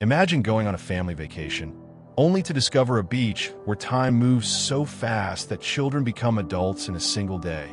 Imagine going on a family vacation, only to discover a beach where time moves so fast that children become adults in a single day,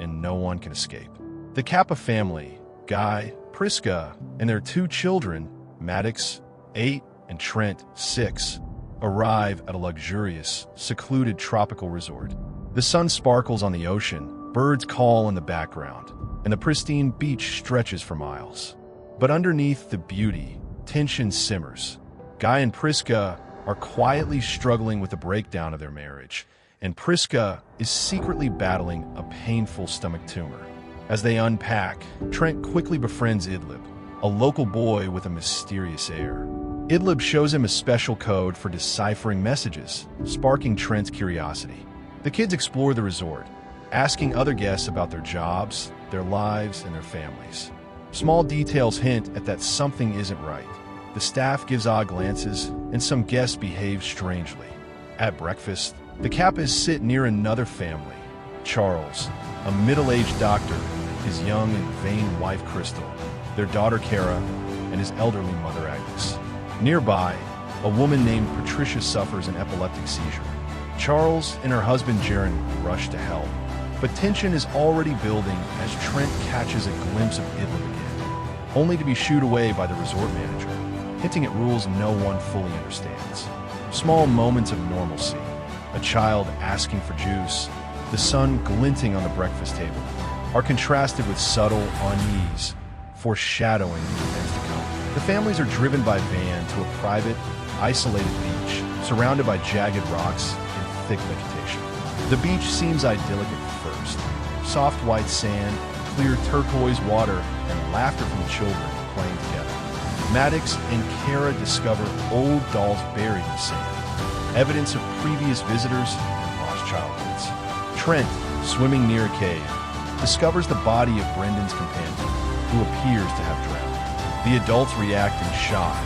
and no one can escape. The Kappa family, Guy, Priska, and their two children, Maddox, 8, and Trent, 6, arrive at a luxurious, secluded tropical resort. The sun sparkles on the ocean, birds call in the background, and the pristine beach stretches for miles. But underneath the beauty, tension simmers. Guy and Priska are quietly struggling with the breakdown of their marriage, and Priska is secretly battling a painful stomach tumor. As they unpack, Trent quickly befriends Idlib, a local boy with a mysterious air. Idlib shows him a special code for deciphering messages, sparking Trent's curiosity. The kids explore the resort, asking other guests about their jobs, their lives, and their families. Small details hint at that something isn't right. The staff gives odd glances, and some guests behave strangely. At breakfast, the Kappas sit near another family. Charles, a middle-aged doctor, his young and vain wife Crystal, their daughter Kara, and his elderly mother Agnes. Nearby, a woman named Patricia suffers an epileptic seizure. Charles and her husband Jaron rush to help, but tension is already building as Trent catches a glimpse of Idlib again, only to be shooed away by the resort manager, hinting at rules no one fully understands. Small moments of normalcy, a child asking for juice, the sun glinting on the breakfast table, are contrasted with subtle unease, foreshadowing the events to come. The families are driven by van to a private, isolated beach, surrounded by jagged rocks and thick vegetation. The beach seems idyllic at first. Soft white sand, clear turquoise water, and laughter from the children playing together. Maddox and Kara discover old dolls buried in sand, evidence of previous visitors and lost childhoods. Trent, swimming near a cave, discovers the body of Brendan's companion, who appears to have drowned. The adults react in shock,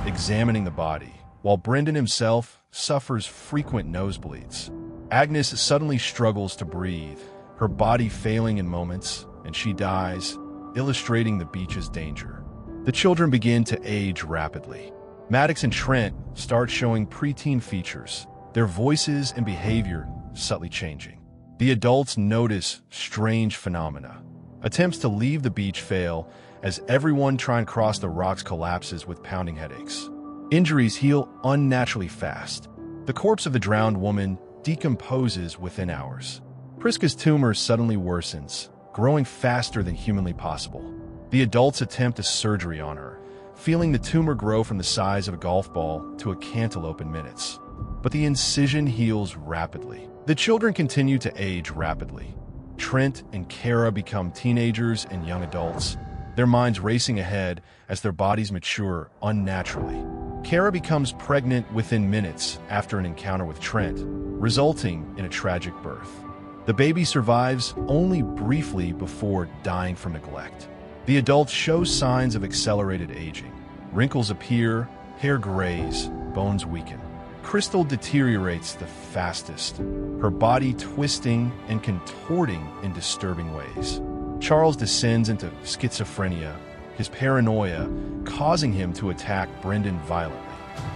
examining the body, while Brendan himself suffers frequent nosebleeds. Agnes suddenly struggles to breathe, her body failing in moments, and she dies, illustrating the beach's danger. The children begin to age rapidly. Maddox and Trent start showing preteen features, their voices and behavior subtly changing. The adults notice strange phenomena. Attempts to leave the beach fail as everyone trying to cross the rocks collapses with pounding headaches. Injuries heal unnaturally fast. The corpse of the drowned woman decomposes within hours. Priska's tumor suddenly worsens, growing faster than humanly possible. The adults attempt a surgery on her, feeling the tumor grow from the size of a golf ball to a cantaloupe in minutes. But the incision heals rapidly. The children continue to age rapidly. Trent and Kara become teenagers and young adults, their minds racing ahead as their bodies mature unnaturally. Kara becomes pregnant within minutes after an encounter with Trent, resulting in a tragic birth. The baby survives only briefly before dying from neglect. The adults show signs of accelerated aging. Wrinkles appear, hair grays, bones weaken. Crystal deteriorates the fastest, her body twisting and contorting in disturbing ways. Charles descends into schizophrenia, his paranoia causing him to attack Brendan violently.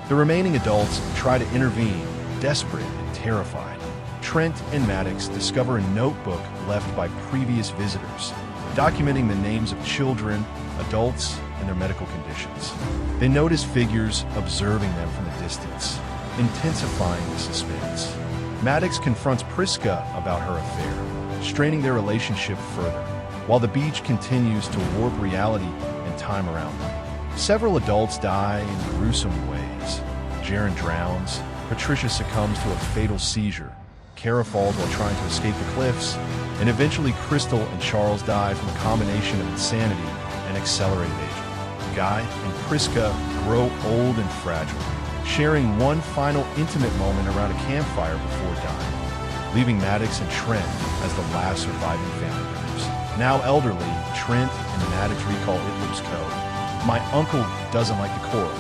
The remaining adults try to intervene, desperate and terrified. Trent and Maddox discover a notebook left by previous visitors, documenting the names of children, adults, and their medical conditions. They notice figures observing them from the distance, intensifying the suspense. Maddox confronts Priska about her affair, straining their relationship further, while the beach continues to warp reality and time around them. Several adults die in gruesome ways. Jaron drowns, Patricia succumbs to a fatal seizure, Kara falls while trying to escape the cliffs, and eventually Crystal and Charles die from a combination of insanity and accelerated aging. Guy and Priska grow old and fragile, sharing one final intimate moment around a campfire before dying, leaving Maddox and Trent as the last surviving family members. Now elderly, Trent and Maddox recall Idlib's code. My uncle doesn't like the coral.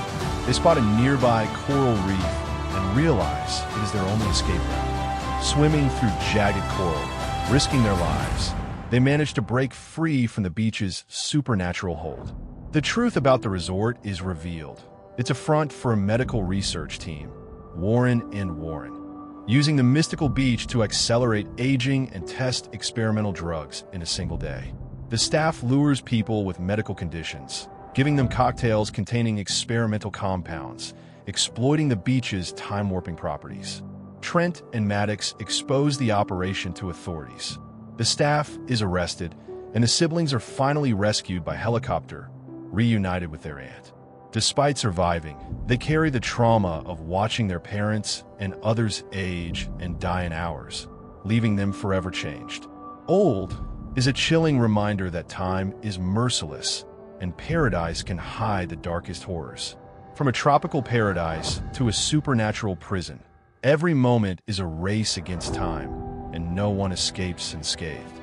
They spot a nearby coral reef and realize it is their only escape route. Swimming through jagged coral, risking their lives, they manage to break free from the beach's supernatural hold. The truth about the resort is revealed. It's a front for a medical research team, Warren and Warren, using the mystical beach to accelerate aging and test experimental drugs in a single day. The staff lures people with medical conditions, giving them cocktails containing experimental compounds, exploiting the beach's time-warping properties. Trent and Maddox expose the operation to authorities. The staff is arrested, and the siblings are finally rescued by helicopter, reunited with their aunt. Despite surviving, they carry the trauma of watching their parents and others age and die in hours, leaving them forever changed. Old is a chilling reminder that time is merciless, and paradise can hide the darkest horrors. From a tropical paradise to a supernatural prison, every moment is a race against time, and no one escapes unscathed.